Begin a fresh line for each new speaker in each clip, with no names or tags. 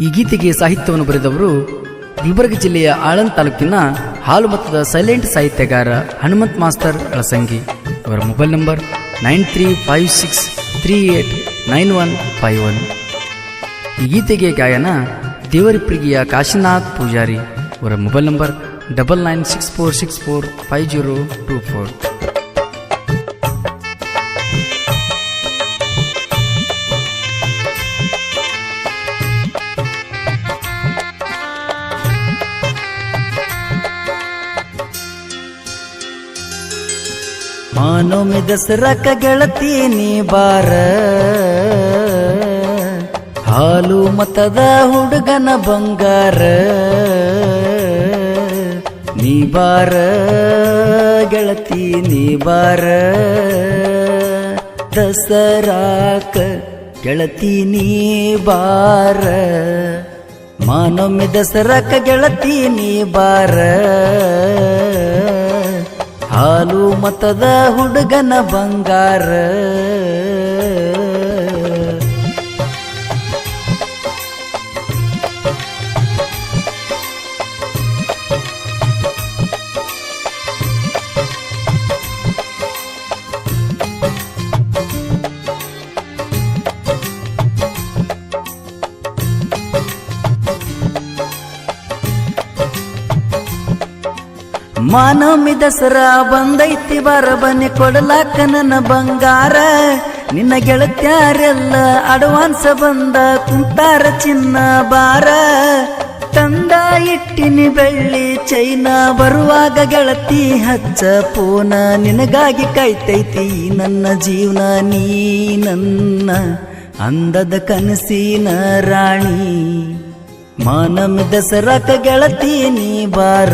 ಈ ಗೀತೆಗೆ ಸಾಹಿತ್ಯವನ್ನು ಬರೆದವರು ಗುಲ್ಬರ್ಗ ಜಿಲ್ಲೆಯ ಆಳಂದ್ ತಾಲೂಕಿನ ಹಾಲುಮತ್ತದ ಸೈಲೆಂಟ್ ಸಾಹಿತ್ಯಗಾರ ಹನುಮಂತ್ ಮಾಸ್ತರ್ ಅಳಸಂಗಿ. ಅವರ ಮೊಬೈಲ್ ನಂಬರ್ 9356389151. ಈ ಗೀತೆಗೆ ಗಾಯನ ದೇವರಿಪ್ರಿಗಿಯ ಕಾಶಿನಾಥ್ ಪೂಜಾರಿ. ಅವರ ಮೊಬೈಲ್ ನಂಬರ್ 9964645024.
ಮಾನೊಮ್ಮೆ ದಸರಾಕ ಗೆಳತಿ ನೀ ಬಾರ, ಹಾಲು ಮತದ ಹುಡುಗನ ಬಂಗಾರ. ನೀ ಬಾರ ಗೆಳತಿ ನೀ ಬಾರ, ದಸರಾಕ ಗೆಳತಿ ನೀ ಬಾರ. ಮಾನೊಮ್ಮೆ ದಸರಾಕ ಗೆಳತಿ ನೀ ಬಾರ, ಹಾಲು ಮತದ ಹುಡುಗನ ಬಂಗಾರ. ಮಾನೊಮ್ಮೆ ದಸರಾ ಬಂದೈತಿ ಬಾರ, ಬನ್ನಿ ಕೊಡಲಾಕ ನನ್ನ ಬಂಗಾರ. ನಿನ್ನ ಗೆಳತ್ಯಾರೆಲ್ಲ ಅಡ್ವಾನ್ಸ್ ಬಂದ ಕುಂತಾರ ಚಿನ್ನ ಬಾರ. ತಂದ ಇಟ್ಟಿನಿ ಬೆಳ್ಳಿ ಚೈನ, ಬರುವಾಗ ಗೆಳತಿ ಹಚ್ಚ ಪೂನ. ನಿನಗಾಗಿ ಕಾಯ್ತೈತಿ ನನ್ನ ಜೀವನ, ನೀ ನನ್ನ ಅಂದದ ಕನಸಿನ ರಾಣಿ. ಮಾನೊಮ್ಮೆ ದಸರಾಕ ಗೆಳತಿ ನೀ ಬಾರ,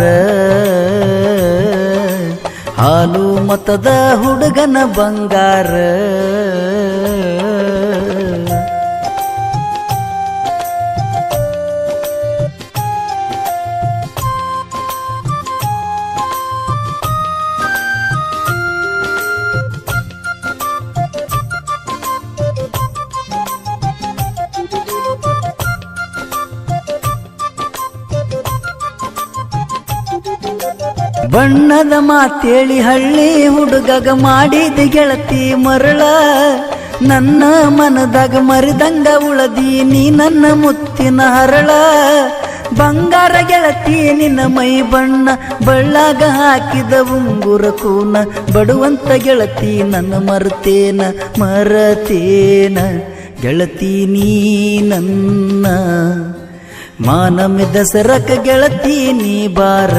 ಹಾಲು ಮತದ ಹುಡುಗನ ಬಂಗಾರ. ಬಣ್ಣದ ಮಾತೇಳಿ ಹಳ್ಳಿ ಹುಡುಗಗ ಮಾಡಿದ ಗೆಳತಿ ಮರಳ. ನನ್ನ ಮನದಾಗ ಮರಿದಂಗ ಉಳದಿ ನೀ ನನ್ನ ಮುತ್ತಿನ ಹರಳ. ಬಂಗಾರ ಗೆಳತಿ ನಿನ್ನ ಮೈ ಬಣ್ಣ, ಬಳ್ಳಾಗ ಹಾಕಿದ ಉಂಗುರ ಕೂನ. ಬಡುವಂತ ಗೆಳತಿ ನನ್ನ ಮರತೇನ ಮರತೇನ ಗೆಳತಿ ನೀ ನನ್ನ. ಮಾನೊಮ್ಮೆ ದಸರಾಕ ಗೆಳತಿ ನೀ ಬಾರ,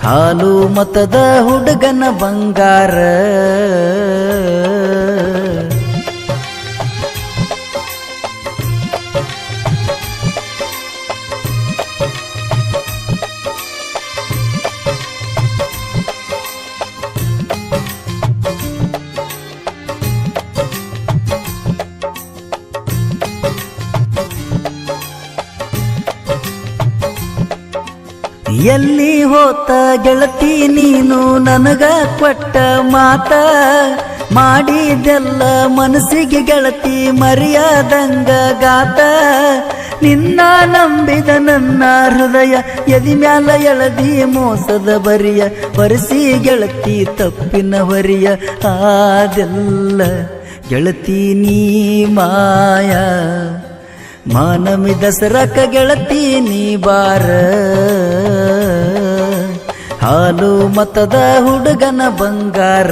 ಹಾಲು ಮತದ ಹುಡುಗನ ಬಂಗಾರ. ಎಲ್ಲಿ ಹೋತ ಗೆಳತಿ ನೀನು ನನಗ ಕೊಟ್ಟ ಮಾತ. ಮಾಡಿದೆಲ್ಲ ಮನಸ್ಸಿಗೆ ಗೆಳತಿ ಮರ್ಯಾದಂಗ ಗಾತ. ನಿನ್ನ ನಂಬಿದ ನನ್ನ ಹೃದಯ ಎದಿ ಮ್ಯಾಲ ಎಳದಿ ಮೋಸದ ಬರಿಯ. ಪರಿಸಿ ಗೆಳತಿ ತಪ್ಪಿನ ಹೊರಿಯ, ಆದೆಲ್ಲ ಗೆಳತಿ ನೀ ಮಾಯ. ಮಾನೊಮ್ಮೆ ದಸರಾಕ ಗೆಳತಿ ನೀ ಬಾರ, ಹಾಲು ಮತದ ಹುಡುಗನ ಬಂಗಾರ.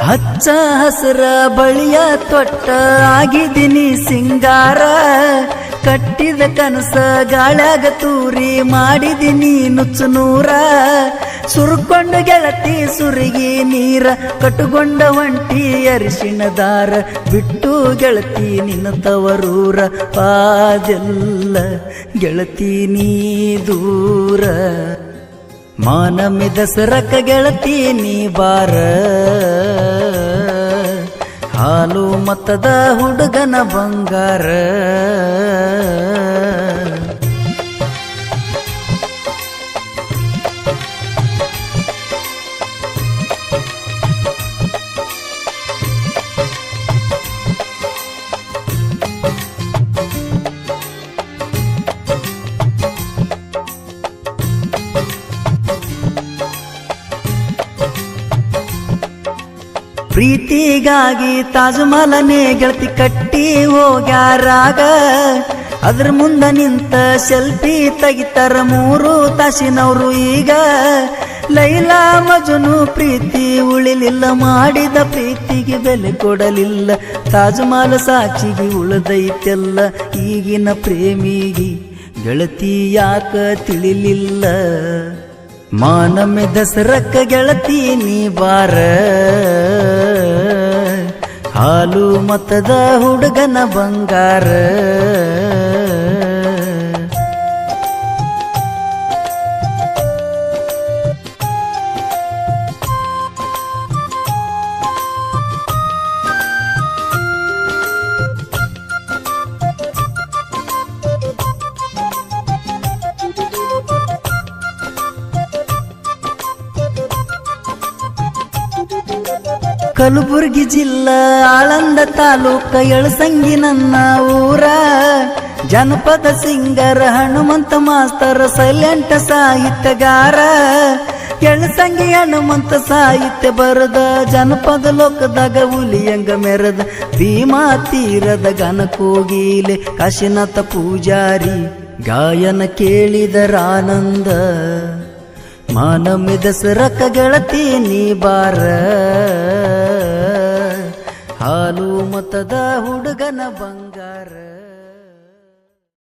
ಹಚ್ಚ ಹಸರ ಬಳಿಯ ತೊಟ್ಟ ಆಗಿದ್ದೀನಿ ಸಿಂಗಾರ. ಕಟ್ಟಿದ ಕನಸ ಗಾಳ್ಯಾಗ ತೂರಿ ಮಾಡಿದಿನಿ ನುಚ್ಚು ನೂರ. ಸುರ್ಕೊಂಡ ಗೆಳತಿ ಸುರಿಗಿ ನೀರ, ಕಟ್ಟುಕೊಂಡ ಒಂಟಿ ಅರಿಶಿಣ ದಾರ. ಬಿಟ್ಟು ಗೆಳತಿ ನಿನ್ನ ತವರೂರ, ಪಾದೆಲ್ಲ ಗೆಳತಿ ನೀ ದೂರ. ಮಾನಮಿ ದಸರಕ್ಕ ಗೆಳತಿ ನೀ ಬಾರ ಹಾಲು ಮತದ ಹುಡುಗನ ಬಂಗಾರ ಪ್ರೀತಿಗಾಗಿ ತಾಜ್ಮಹಲನೇ ಗೆಳತಿ ಕಟ್ಟಿ ಹೋಗ್ಯಾರಾಗ ಅದ್ರ ಮುಂದ ನಿಂತ ಸೆಲ್ಫಿ ತೆಗಿತಾರ 3 ತಾಸಿನವ್ರು ಈಗ ಲೈಲಾ ಮಜನು ಪ್ರೀತಿ ಉಳಿಲಿಲ್ಲ ಮಾಡಿದ ಪ್ರೀತಿಗೆ ಬೆಲೆ ಕೊಡಲಿಲ್ಲ ತಾಜ್ಮಹಲ್ ಸಾಕ್ಷಿಗೆ ಉಳಿದೈತೆಲ್ಲ ಈಗಿನ ಪ್ರೇಮಿಗೆ ಗೆಳತಿ ಯಾಕ ತಿಳಿಲಿಲ್ಲ ಮಾನಮಿ ದಸರಕ್ಕ ಗೆಳತಿ ನೀ ಬಾರ ಹಾಲು ಮತದ ಹುಡುಗನ ಬಂಗಾರ ಕಲಬುರ್ಗಿ ಜಿಲ್ಲಾ ಆಳಂದ ತಾಲೂಕ ಎಳಸಂಗಿ ನನ್ನ ಊರ ಜನಪದ ಸಿಂಗರ್ ಹನುಮಂತ ಮಾಸ್ತರ್ ಸೈಲೆಂಟ್ ಸಾಹಿತ್ಯಗಾರ ಎಳಸಂಗಿ ಹನುಮಂತ ಸಾಹಿತ್ಯ ಬರದ ಜನಪದ ಲೋಕದಾಗ ಹುಲಿಯಂಗ ಮೆರದ ಭೀಮಾ ತೀರದ ಗನಕೋಗಿಲೆ ಕಾಶಿನಾಥ ಪೂಜಾರಿ ಗಾಯನ ಕೇಳಿದರಾನಂದ ಮಾನಮಿ ದಸರಕ್ಕ ಗೆಳತಿ ನೀ ಬಾರ ಹಾಲು ಮತದ ಹುಡುಗನ ಬಂಗಾರ